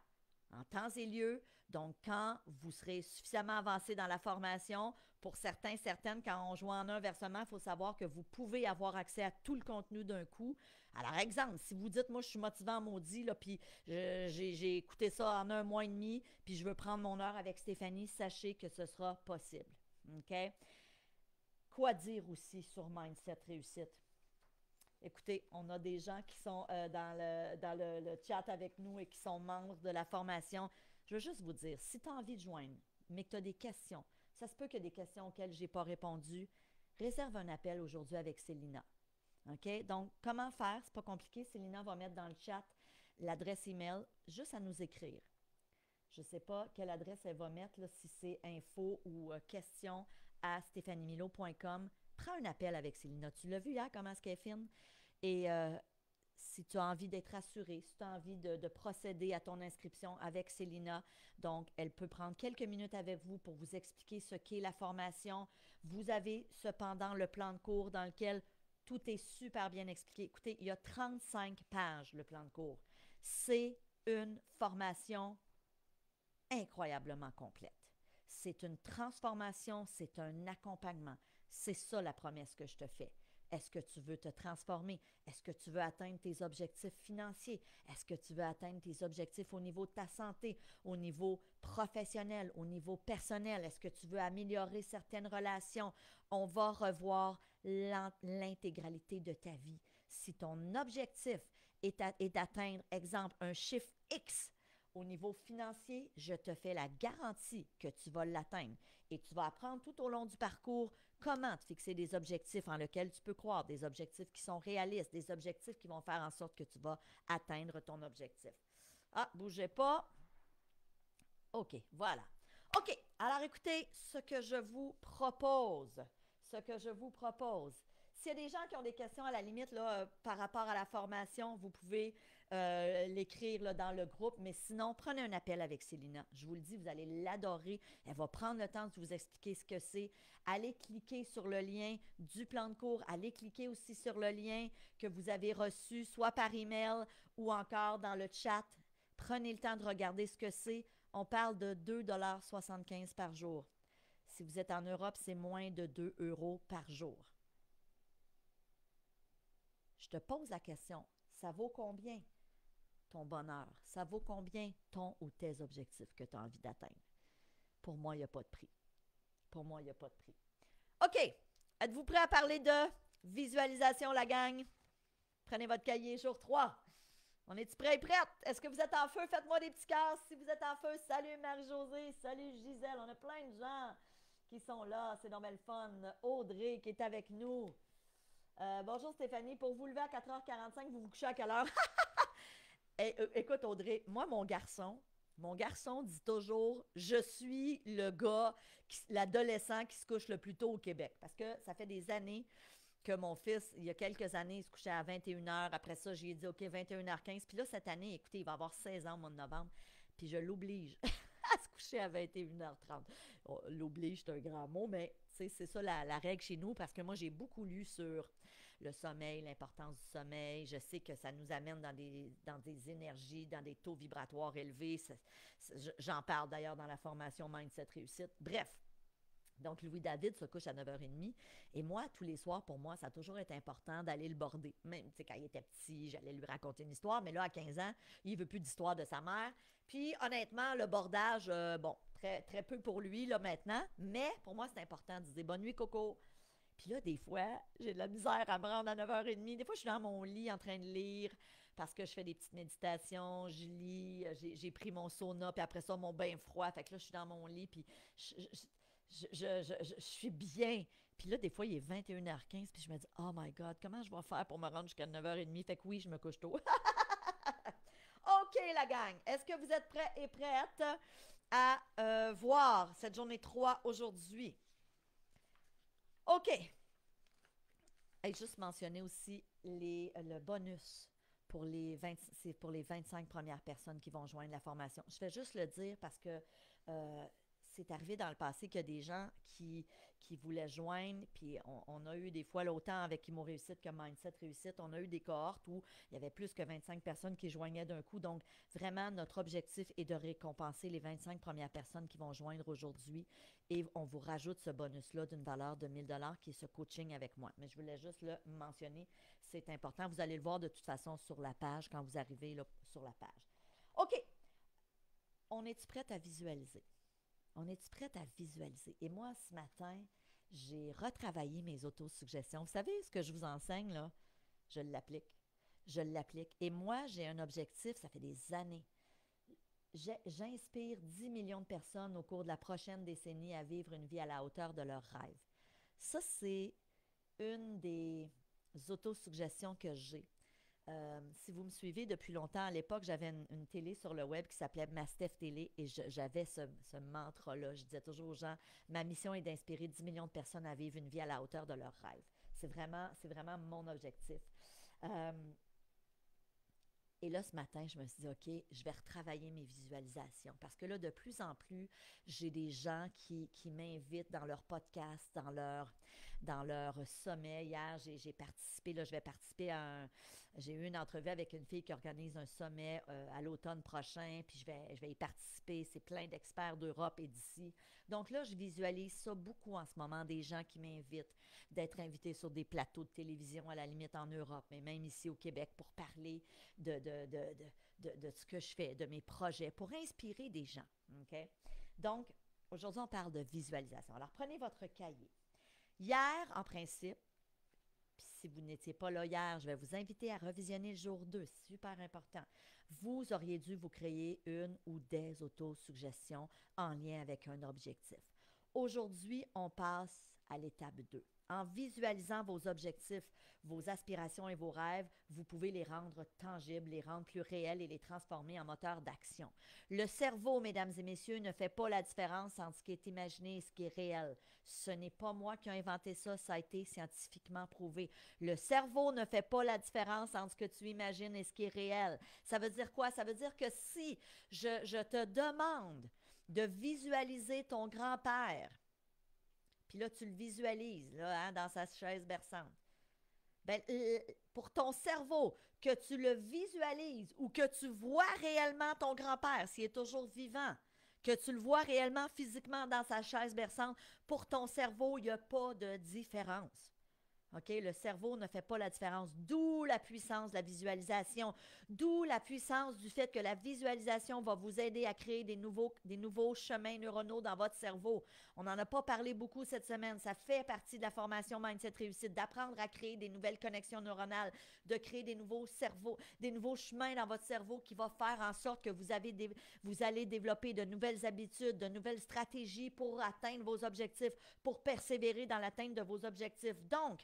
en temps et lieu. Donc, quand vous serez suffisamment avancé dans la formation, pour certains, certaines, quand on joue en un versement, il faut savoir que vous pouvez avoir accès à tout le contenu d'un coup. Alors, exemple, si vous dites, moi, je suis motivant maudit, là, puis j'ai écouté ça en 1 mois et demi, puis je veux prendre mon heure avec Stéphanie, sachez que ce sera possible. OK? Quoi dire aussi sur Mindset Réussite? Écoutez, on a des gens qui sont dans le chat avec nous et qui sont membres de la formation. Je veux juste vous dire, si tu as envie de joindre, mais que tu as des questions, ça se peut qu'il y ait des questions auxquelles je n'ai pas répondu, réserve un appel aujourd'hui avec Célina. OK? Donc, comment faire? C'est pas compliqué. Célina va mettre dans le chat l'adresse email, juste à nous écrire. Je ne sais pas quelle adresse elle va mettre, là, si c'est info ou questions à stéphaniemilo.com. Prends un appel avec Célina. Tu l'as vu hier, comment est-ce qu'elle est fine? Et si tu as envie d'être assuré, si tu as envie de procéder à ton inscription avec Célina, donc elle peut prendre quelques minutes avec vous pour vous expliquer ce qu'est la formation. Vous avez cependant le plan de cours dans lequel tout est super bien expliqué. Écoutez, il y a 35 pages, le plan de cours. C'est une formation incroyablement complète. C'est une transformation, c'est un accompagnement. C'est ça la promesse que je te fais. Est-ce que tu veux te transformer? Est-ce que tu veux atteindre tes objectifs financiers? Est-ce que tu veux atteindre tes objectifs au niveau de ta santé, au niveau professionnel, au niveau personnel? Est-ce que tu veux améliorer certaines relations? On va revoir l'intégralité de ta vie. Si ton objectif est d'atteindre, exemple, un chiffre X au niveau financier, je te fais la garantie que tu vas l'atteindre. Et tu vas apprendre tout au long du parcours comment te fixer des objectifs en lesquels tu peux croire, des objectifs qui sont réalistes, des objectifs qui vont faire en sorte que tu vas atteindre ton objectif. Ah, bougez pas. OK, voilà. OK, alors écoutez, ce que je vous propose, s'il y a des gens qui ont des questions à la limite là, par rapport à la formation, vous pouvez l'écrire là, dans le groupe, mais sinon, prenez un appel avec Célina. Je vous le dis, vous allez l'adorer. Elle va prendre le temps de vous expliquer ce que c'est. Allez cliquer sur le lien du plan de cours. Allez cliquer aussi sur le lien que vous avez reçu, soit par email ou encore dans le chat. Prenez le temps de regarder ce que c'est. On parle de 2,75 $ par jour. Si vous êtes en Europe, c'est moins de 2 € par jour. Je te pose la question, Ça vaut combien ton bonheur? Ça vaut combien ton ou tes objectifs que tu as envie d'atteindre? Pour moi, il n'y a pas de prix. Pour moi, il n'y a pas de prix. OK. Êtes-vous prêts à parler de visualisation, la gang? Prenez votre cahier, jour 3. On est-tu prêts et prêtes? Est-ce que vous êtes en feu? Faites-moi des petits cœurs si vous êtes en feu. Salut Marie-Josée, salut Gisèle. On a plein de gens qui sont là. C'est normal le fun. Audrey qui est avec nous. Bonjour Stéphanie. Pour vous lever à 4h45, vous vous couchez à quelle heure? Écoute Audrey, moi mon garçon dit toujours, je suis le gars, l'adolescent qui se couche le plus tôt au Québec. Parce que ça fait des années que mon fils, il y a quelques années, il se couchait à 21h. Après ça, j'ai dit, OK, 21h15. Puis là, cette année, écoutez, il va avoir 16 ans au mois de novembre. Puis je l'oblige à se coucher à 21h30. Oh, l'oblige, c'est un grand mot, mais c'est ça la règle chez nous parce que moi, j'ai beaucoup lu sur le sommeil, l'importance du sommeil. Je sais que ça nous amène dans des énergies, dans des taux vibratoires élevés. J'en parle d'ailleurs dans la formation Mindset Réussite. Bref, donc, Louis-David se couche à 9h30. Et moi, tous les soirs, pour moi, ça a toujours été important d'aller le border. Même, tu sais, quand il était petit, j'allais lui raconter une histoire. Mais là, à 15 ans, il ne veut plus d'histoire de sa mère. Puis, honnêtement, le bordage, bon, très, très peu pour lui, là, maintenant. Mais, pour moi, c'est important de dire « Bonne nuit, Coco ». Puis là, des fois, j'ai de la misère à me rendre à 9h30. Des fois, je suis dans mon lit en train de lire parce que je fais des petites méditations, je lis, j'ai pris mon sauna, puis après ça, mon bain froid. Fait que là, je suis dans mon lit, puis je suis bien. Puis là, des fois, il est 21h15, puis je me dis, oh my God, comment je vais faire pour me rendre jusqu'à 9h30? Fait que oui, je me couche tôt. OK, la gang. Est-ce que vous êtes prêts et prêtes à voir cette journée 3 aujourd'hui? OK. Et juste mentionner aussi le bonus pour c'est pour les 25 premières personnes qui vont joindre la formation. Je vais juste le dire parce que c'est arrivé dans le passé qu'il y a des gens qui voulaient joindre, puis on a eu des fois, là, autant avec Imo Réussite que Mindset Réussite, on a eu des cohortes où il y avait plus que 25 personnes qui joignaient d'un coup. Donc, vraiment, notre objectif est de récompenser les 25 premières personnes qui vont joindre aujourd'hui et on vous rajoute ce bonus-là d'une valeur de 1 000 $ qui est ce coaching avec moi. Mais je voulais juste le mentionner, c'est important. Vous allez le voir de toute façon sur la page quand vous arrivez là, sur la page. OK, on est-tu prête à visualiser? On est-tu prête à visualiser? Et moi, ce matin, j'ai retravaillé mes autosuggestions. Vous savez, ce que je vous enseigne, là, je l'applique. Je l'applique. Et moi, j'ai un objectif, ça fait des années. J'inspire 10 millions de personnes au cours de la prochaine décennie à vivre une vie à la hauteur de leurs rêves. Ça, c'est une des autosuggestions que j'ai. Si vous me suivez depuis longtemps, à l'époque, j'avais une télé sur le web qui s'appelait Mastef Télé et j'avais ce mantra-là. Je disais toujours aux gens, ma mission est d'inspirer 10 millions de personnes à vivre une vie à la hauteur de leurs rêves. C'est vraiment mon objectif. Et là, ce matin, je me suis dit, OK, je vais retravailler mes visualisations. Parce que là, de plus en plus, j'ai des gens qui m'invitent dans leur podcast, dans leur sommet. Hier, j'ai participé, là, je vais participer j'ai eu une entrevue avec une fille qui organise un sommet à l'automne prochain, puis je vais y participer. C'est plein d'experts d'Europe et d'ici. Donc là, je visualise ça beaucoup en ce moment, des gens qui m'invitent, d'être invités sur des plateaux de télévision, à la limite en Europe, mais même ici au Québec, pour parler de ce que je fais, de mes projets, pour inspirer des gens. OK? Donc, aujourd'hui, on parle de visualisation. Alors, prenez votre cahier. Hier, en principe, puis si vous n'étiez pas là hier, je vais vous inviter à revisionner le jour 2. C'est super important. Vous auriez dû vous créer une ou des autosuggestions en lien avec un objectif. Aujourd'hui, on passe à l'étape 2. En visualisant vos objectifs, vos aspirations et vos rêves, vous pouvez les rendre tangibles, les rendre plus réels et les transformer en moteurs d'action. Le cerveau, mesdames et messieurs, ne fait pas la différence entre ce qui est imaginé et ce qui est réel. Ce n'est pas moi qui ai inventé ça, ça a été scientifiquement prouvé. Le cerveau ne fait pas la différence entre ce que tu imagines et ce qui est réel. Ça veut dire quoi? Ça veut dire que si je te demande de visualiser ton grand-père, puis là, tu le visualises là, hein, dans sa chaise berçante. Ben, pour ton cerveau, que tu le visualises ou que tu vois réellement ton grand-père, s'il est toujours vivant, que tu le vois réellement physiquement dans sa chaise berçante, pour ton cerveau, il n'y a pas de différence. OK? Le cerveau ne fait pas la différence. D'où la puissance de la visualisation. D'où la puissance du fait que la visualisation va vous aider à créer des nouveaux chemins neuronaux dans votre cerveau. On n'en a pas parlé beaucoup cette semaine. Ça fait partie de la formation Mindset Réussite, d'apprendre à créer des nouvelles connexions neuronales, de créer des nouveaux cerveaux, des nouveaux chemins dans votre cerveau qui va faire en sorte que vous allez développer de nouvelles habitudes, de nouvelles stratégies pour atteindre vos objectifs, pour persévérer dans l'atteinte de vos objectifs. Donc,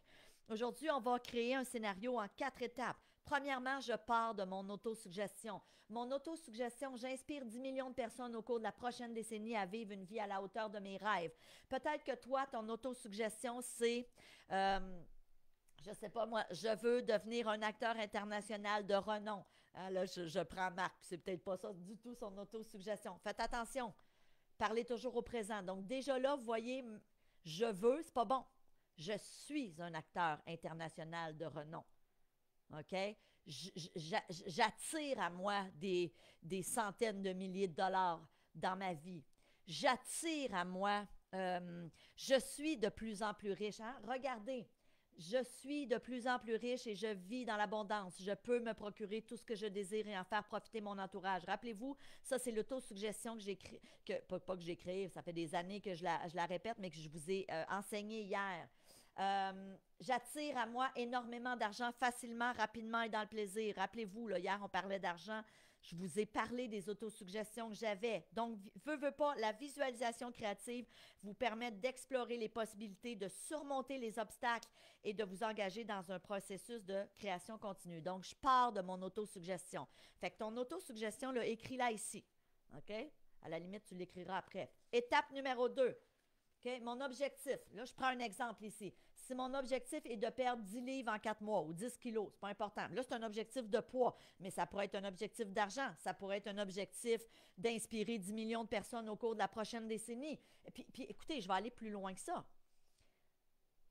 aujourd'hui, on va créer un scénario en 4 étapes. Premièrement, je pars de mon autosuggestion. Mon autosuggestion, j'inspire 10 millions de personnes au cours de la prochaine décennie à vivre une vie à la hauteur de mes rêves. Peut-être que toi, ton autosuggestion, c'est, je ne sais pas moi, je veux devenir un acteur international de renom. Hein, là, je prends Marc, c'est peut-être pas ça du tout son autosuggestion. Faites attention, parlez toujours au présent. Donc déjà là, vous voyez, je veux, c'est pas bon. Je suis un acteur international de renom. OK? J'attire à moi des centaines de milliers de dollars dans ma vie. J'attire à moi, je suis de plus en plus riche. Hein? Regardez, je suis de plus en plus riche et je vis dans l'abondance. Je peux me procurer tout ce que je désire et en faire profiter mon entourage. Rappelez-vous, ça, c'est l'autosuggestion que j'ai créée, pas que j'ai créée, ça fait des années que je la répète, mais que je vous ai enseigné hier. J'attire à moi énormément d'argent facilement, rapidement et dans le plaisir. Rappelez-vous, là, hier, on parlait d'argent. Je vous ai parlé des autosuggestions que j'avais. Donc, veux pas, la visualisation créative vous permet d'explorer les possibilités, de surmonter les obstacles et de vous engager dans un processus de création continue. Donc, je pars de mon autosuggestion. Fait que ton autosuggestion, là, écris-la ici. OK? À la limite, tu l'écriras après. Étape numéro 2. OK? Mon objectif, là, je prends un exemple ici. Si mon objectif est de perdre 10 livres en 4 mois ou 10 kilos, c'est pas important. Là, c'est un objectif de poids, mais ça pourrait être un objectif d'argent. Ça pourrait être un objectif d'inspirer 10 millions de personnes au cours de la prochaine décennie. Puis écoutez, je vais aller plus loin que ça.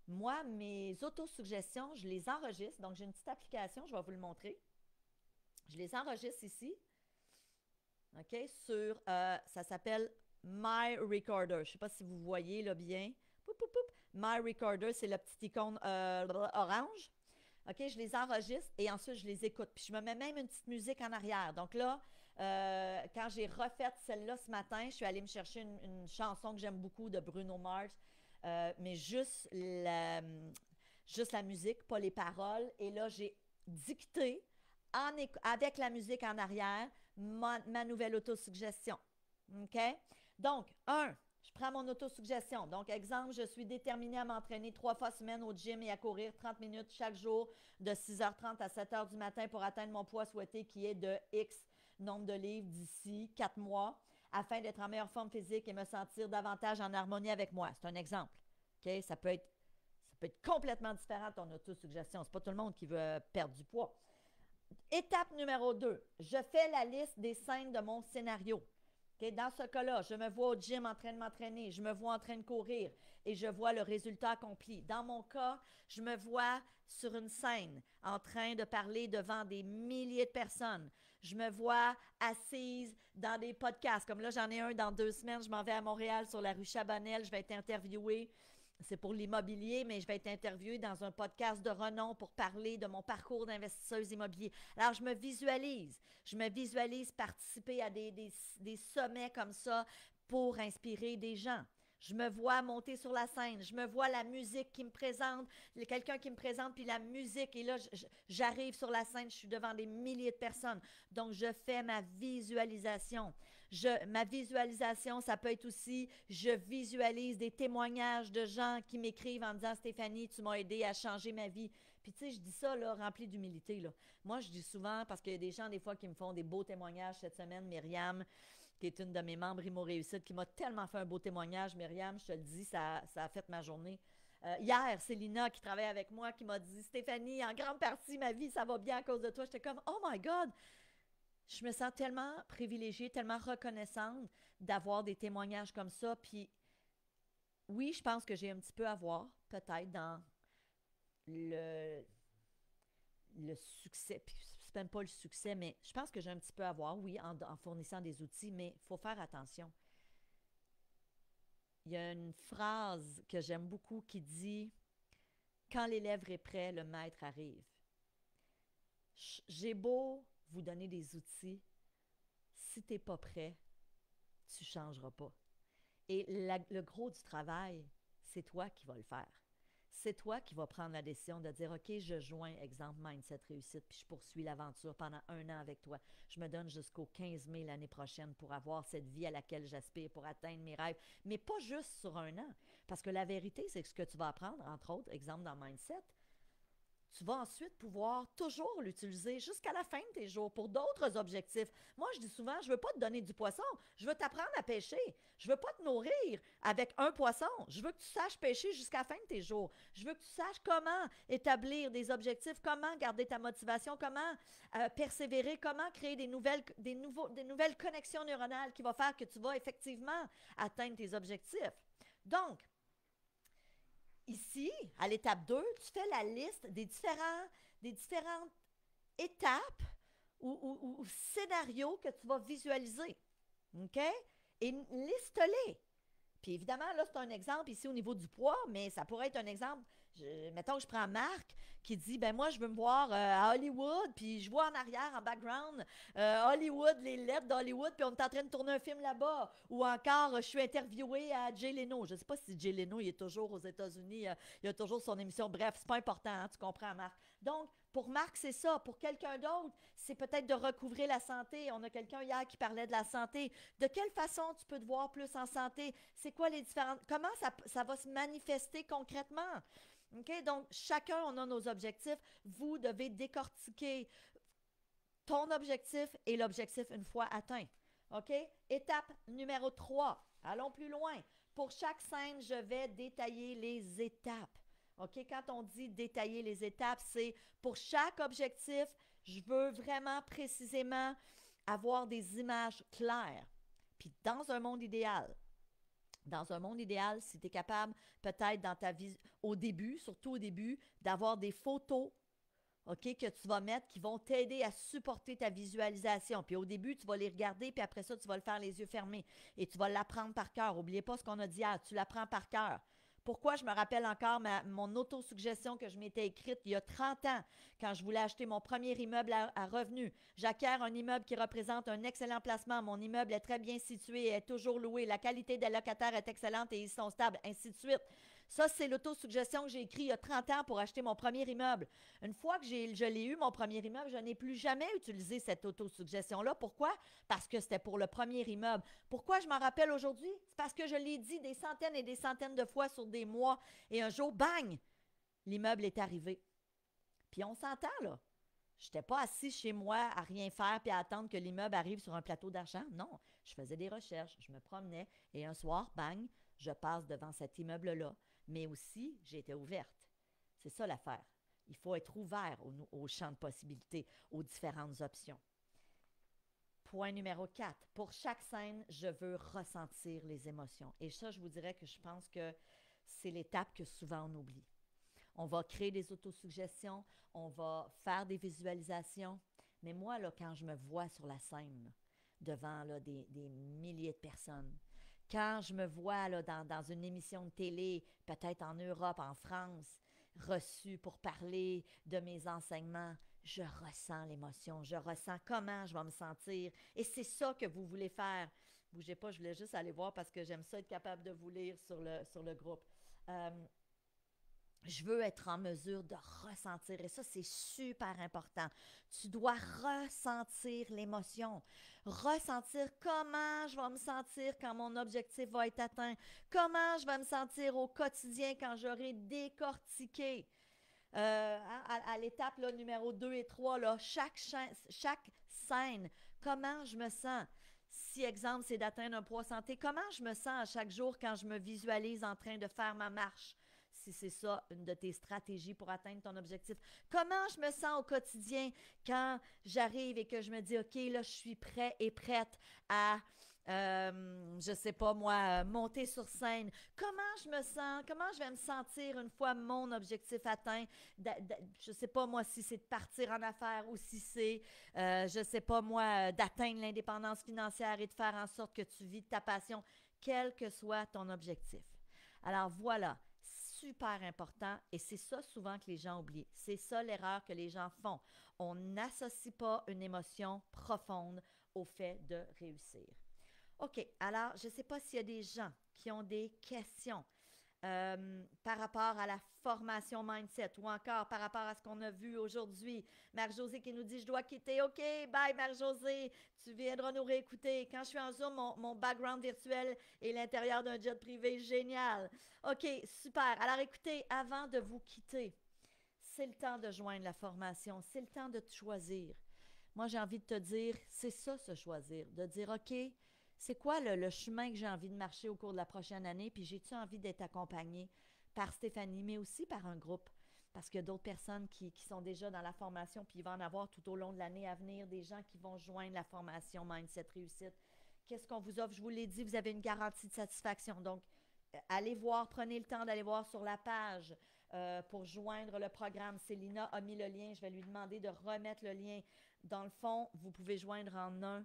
Moi, mes autosuggestions, je les enregistre. Donc, j'ai une petite application, je vais vous le montrer. Je les enregistre ici. OK? Ça s'appelle My Recorder. Je ne sais pas si vous voyez là bien. Poup, poup, poup. My Recorder, c'est la petite icône orange. OK, je les enregistre et ensuite je les écoute. Puis je me mets même une petite musique en arrière. Donc là, quand j'ai refait celle-là ce matin, je suis allée me chercher une chanson que j'aime beaucoup de Bruno Mars, mais juste la musique, pas les paroles. Et là, j'ai dicté avec la musique en arrière ma nouvelle autosuggestion. OK? Donc, je prends mon autosuggestion. Donc, exemple, je suis déterminée à m'entraîner 3 fois semaine au gym et à courir 30 minutes chaque jour de 6h30 à 7h du matin pour atteindre mon poids souhaité qui est de X nombre de livres d'ici 4 mois afin d'être en meilleure forme physique et me sentir davantage en harmonie avec moi. C'est un exemple. OK? Ça peut être complètement différent de ton autosuggestion. C'est pas tout le monde qui veut perdre du poids. Étape numéro 2. Je fais la liste des scènes de mon scénario. Okay? Dans ce cas-là, je me vois au gym en train de m'entraîner, je me vois en train de courir et je vois le résultat accompli. Dans mon cas, je me vois sur une scène en train de parler devant des milliers de personnes. Je me vois assise dans des podcasts. Comme là, j'en ai un dans 2 semaines. Je m'en vais à Montréal sur la rue Chabanel. Je vais être interviewée. C'est pour l'immobilier, mais je vais être interviewée dans un podcast de renom pour parler de mon parcours d'investisseuse immobilier. Alors, je me visualise participer à des sommets comme ça pour inspirer des gens. Je me vois monter sur la scène. Je me vois la musique qui me présente, quelqu'un qui me présente, puis la musique. Et là, j'arrive sur la scène, je suis devant des milliers de personnes. Donc, je fais ma visualisation. Ma visualisation, ça peut être aussi, je visualise des témoignages de gens qui m'écrivent en disant « Stéphanie, tu m'as aidé à changer ma vie. » Puis tu sais, je dis ça, là, rempli d'humilité, là. Moi, je dis souvent, parce qu'il y a des gens, des fois, qui me font des beaux témoignages. Cette semaine, Myriam, qui est une de mes membres Imo Réussite, qui m'a tellement fait un beau témoignage. Myriam, je te le dis, ça a fait ma journée. Hier, Célina, qui travaille avec moi, qui m'a dit « Stéphanie, en grande partie, ma vie, ça va bien à cause de toi. » J'étais comme « Oh my God! » Je me sens tellement privilégiée, tellement reconnaissante d'avoir des témoignages comme ça. Puis oui, je pense que j'ai un petit peu à voir, peut-être, dans le succès. Puis c'est même pas le succès, mais je pense que j'ai un petit peu à voir, oui, en fournissant des outils, mais il faut faire attention. Il y a une phrase que j'aime beaucoup qui dit Quand l'élève est prêt, le maître arrive. J'ai beau vous donner des outils, si tu n'es pas prêt, tu ne changeras pas. Et le gros du travail, c'est toi qui vas le faire. C'est toi qui vas prendre la décision de dire, OK, je joins, exemple, Mindset Réussite, puis je poursuis l'aventure pendant 1 an avec toi. Je me donne jusqu'au 15 mai l'année prochaine pour avoir cette vie à laquelle j'aspire, pour atteindre mes rêves, mais pas juste sur 1 an. Parce que la vérité, c'est que ce que tu vas apprendre, entre autres, exemple dans Mindset, tu vas ensuite pouvoir toujours l'utiliser jusqu'à la fin de tes jours pour d'autres objectifs. Moi, je dis souvent, je ne veux pas te donner du poisson, je veux t'apprendre à pêcher. Je ne veux pas te nourrir avec un poisson. Je veux que tu saches pêcher jusqu'à la fin de tes jours. Je veux que tu saches comment établir des objectifs, comment garder ta motivation, comment persévérer, comment créer des nouvelles connexions neuronales qui vont faire que tu vas effectivement atteindre tes objectifs. Donc, ici, à l'étape 2, tu fais la liste des différentes étapes ou scénarios que tu vas visualiser. OK? Et liste-les. Puis évidemment, là, c'est un exemple ici au niveau du poids, mais ça pourrait être un exemple. Mettons que je prends Marc qui dit, ben moi, je veux me voir à Hollywood, puis je vois en arrière, en background, Hollywood, les lettres d'Hollywood, puis on est en train de tourner un film là-bas. Ou encore, je suis interviewée à Jay Leno. Je ne sais pas si Jay Leno, il est toujours aux États-Unis, il a toujours son émission. Bref, c'est pas important, hein, tu comprends, Marc. Donc, pour Marc, c'est ça. Pour quelqu'un d'autre, c'est peut-être de recouvrer la santé. On a quelqu'un hier qui parlait de la santé. De quelle façon tu peux te voir plus en santé? C'est quoi les différentes... Comment ça va se manifester concrètement? OK? Donc, chacun, on a nos objectifs. Vous devez décortiquer ton objectif et l'objectif une fois atteint. OK? Étape numéro 3. Allons plus loin. Pour chaque scène, je vais détailler les étapes. OK? Quand on dit détailler les étapes, c'est pour chaque objectif, je veux vraiment précisément avoir des images claires. Puis dans un monde idéal, si tu es capable, peut-être dans ta vie, au début, surtout au début, d'avoir des photos, OK, que tu vas mettre qui vont t'aider à supporter ta visualisation. Puis au début, tu vas les regarder, puis après ça, tu vas le faire les yeux fermés et tu vas l'apprendre par cœur. N'oubliez pas ce qu'on a dit hier, tu l'apprends par cœur. Pourquoi je me rappelle encore mon autosuggestion que je m'étais écrite il y a 30 ans quand je voulais acheter mon premier immeuble à revenus. J'acquiers un immeuble qui représente un excellent placement. Mon immeuble est très bien situé et est toujours loué. La qualité des locataires est excellente et ils sont stables, ainsi de suite. Ça, c'est l'autosuggestion que j'ai écrite il y a 30 ans pour acheter mon premier immeuble. Une fois que je l'ai eu, mon premier immeuble, je n'ai plus jamais utilisé cette autosuggestion-là. Pourquoi? Parce que c'était pour le premier immeuble. Pourquoi je m'en rappelle aujourd'hui? C'est parce que je l'ai dit des centaines et des centaines de fois sur des mois. Et un jour, bang, l'immeuble est arrivé. Puis on s'entend, là. Je n'étais pas assis chez moi à rien faire puis à attendre que l'immeuble arrive sur un plateau d'argent. Non, je faisais des recherches, je me promenais et un soir, bang, je passe devant cet immeuble-là. Mais aussi, j'étais ouverte. C'est ça l'affaire. Il faut être ouvert au champ de possibilités, aux différentes options. Point numéro 4. Pour chaque scène, je veux ressentir les émotions. Et ça, je vous dirais que je pense que c'est l'étape que souvent on oublie. On va créer des autosuggestions, on va faire des visualisations. Mais moi, là, quand je me vois sur la scène, là, devant là, des milliers de personnes, quand je me vois là, dans une émission de télé, peut-être en Europe, en France, reçue pour parler de mes enseignements, je ressens l'émotion, je ressens comment je vais me sentir. Et c'est ça que vous voulez faire. Bougez pas, je voulais juste aller voir parce que j'aime ça être capable de vous lire sur le groupe. Je veux être en mesure de ressentir, et ça, c'est super important. Tu dois ressentir l'émotion, ressentir comment je vais me sentir quand mon objectif va être atteint, comment je vais me sentir au quotidien quand j'aurai décortiqué. À l'étape là, numéro 2 et 3, là, chaque scène, comment je me sens. Si, exemple, c'est d'atteindre un poids santé, comment je me sens à chaque jour quand je me visualise en train de faire ma marche? Si c'est ça, une de tes stratégies pour atteindre ton objectif. Comment je me sens au quotidien quand j'arrive et que je me dis, OK, là, je suis prêt et prête à, je sais pas moi, monter sur scène. Comment je me sens? Comment je vais me sentir une fois mon objectif atteint? Je sais pas moi si c'est de partir en affaires ou si c'est, je sais pas moi, d'atteindre l'indépendance financière et de faire en sorte que tu vis de ta passion, quel que soit ton objectif. Alors voilà. super important et c'est ça souvent que les gens oublient. C'est ça l'erreur que les gens font. On n'associe pas une émotion profonde au fait de réussir. OK, alors je ne sais pas s'il y a des gens qui ont des questions par rapport à la formation mindset ou encore par rapport à ce qu'on a vu aujourd'hui. Marie-Josée qui nous dit « Je dois quitter. OK, bye Marie-Josée. Tu viendras nous réécouter. Quand je suis en Zoom, mon background virtuel est l'intérieur d'un jet privé. Génial. OK, super. Alors écoutez, avant de vous quitter, c'est le temps de joindre la formation. C'est le temps de te choisir. Moi, j'ai envie de te dire, c'est ça, se choisir. De dire, OK, c'est quoi le chemin que j'ai envie de marcher au cours de la prochaine année, puis j'ai-tu envie d'être accompagnée par Stéphanie, mais aussi par un groupe, parce qu'il y a d'autres personnes qui sont déjà dans la formation, puis il va en avoir tout au long de l'année à venir, des gens qui vont joindre la formation Mindset Réussite. Qu'est-ce qu'on vous offre? Je vous l'ai dit, vous avez une garantie de satisfaction. Donc, allez voir, prenez le temps d'aller voir sur la page pour joindre le programme. Célina a mis le lien, je vais lui demander de remettre le lien. Dans le fond, vous pouvez joindre en 1,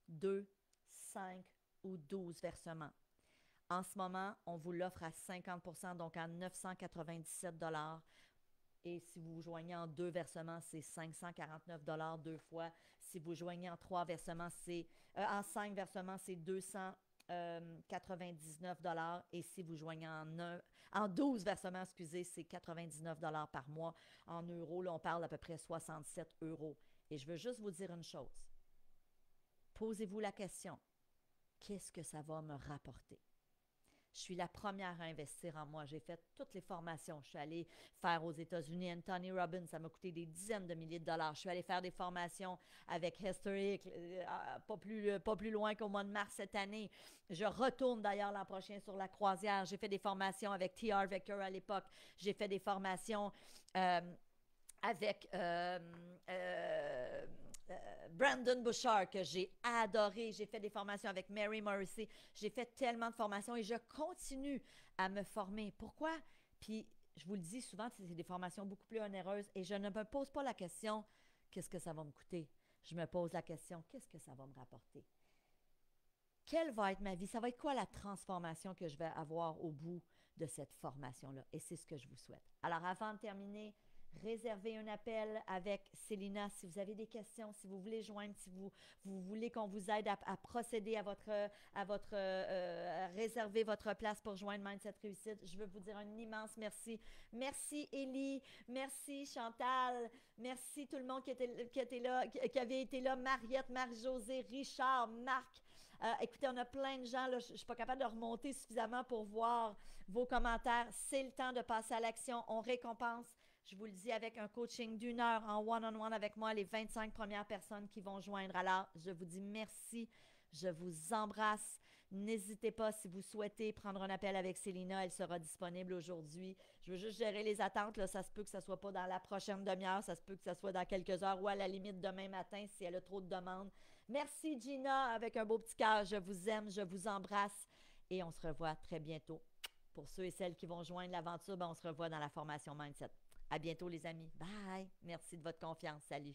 2, 5 ou 12 versements. En ce moment, on vous l'offre à 50%, donc à 997 $. Et si vous joignez en 2 versements, c'est 549 $ 2 fois. Si vous joignez en 3 versements, en 5 versements, c'est 299 $. Et si vous joignez en 12 versements, excusez, c'est 99 $ par mois. En euros, là, on parle d'à peu près 67 €. Et je veux juste vous dire une chose. Posez-vous la question. Qu'est-ce que ça va me rapporter? Je suis la première à investir en moi. J'ai fait toutes les formations. Je suis allée faire aux États-Unis Anthony Robbins. Ça m'a coûté des dizaines de milliers de dollars. Je suis allée faire des formations avec Hester Hick, pas plus loin qu'au mois de mars cette année. Je retourne d'ailleurs l'an prochain sur la croisière. J'ai fait des formations avec T.R. Vicker à l'époque. J'ai fait des formations avec Brandon Bouchard, que j'ai adoré. J'ai fait des formations avec Mary Morrissey. J'ai fait tellement de formations et je continue à me former. Pourquoi? Puis, je vous le dis souvent, c'est des formations beaucoup plus onéreuses et je ne me pose pas la question, qu'est-ce que ça va me coûter? Je me pose la question, qu'est-ce que ça va me rapporter? Quelle va être ma vie? Ça va être quoi la transformation que je vais avoir au bout de cette formation-là? Et c'est ce que je vous souhaite. Alors, avant de terminer, réservez un appel avec Célina si vous avez des questions, si vous voulez joindre, si vous voulez qu'on vous aide à procéder à réserver votre place pour joindre Mindset Réussite. Je veux vous dire un immense merci. Merci Élie, merci Chantal, merci tout le monde qui avait été là, Mariette, Marie-Josée, Richard, Marc. Écoutez, on a plein de gens, là, je ne suis pas capable de remonter suffisamment pour voir vos commentaires. C'est le temps de passer à l'action. On récompense, je vous le dis, avec un coaching d'1 heure en one-on-one avec moi, les 25 premières personnes qui vont joindre. Alors, je vous dis merci, je vous embrasse. N'hésitez pas si vous souhaitez prendre un appel avec Célina, elle sera disponible aujourd'hui. Je veux juste gérer les attentes, là. Ça se peut que ça ne soit pas dans la prochaine demi-heure, ça se peut que ça soit dans quelques heures ou à la limite demain matin si elle a trop de demandes. Merci Gina, avec un beau petit cœur, je vous aime, je vous embrasse et on se revoit très bientôt. Pour ceux et celles qui vont joindre l'aventure, on se revoit dans la formation Mindset. À bientôt les amis. Bye. Merci de votre confiance. Salut.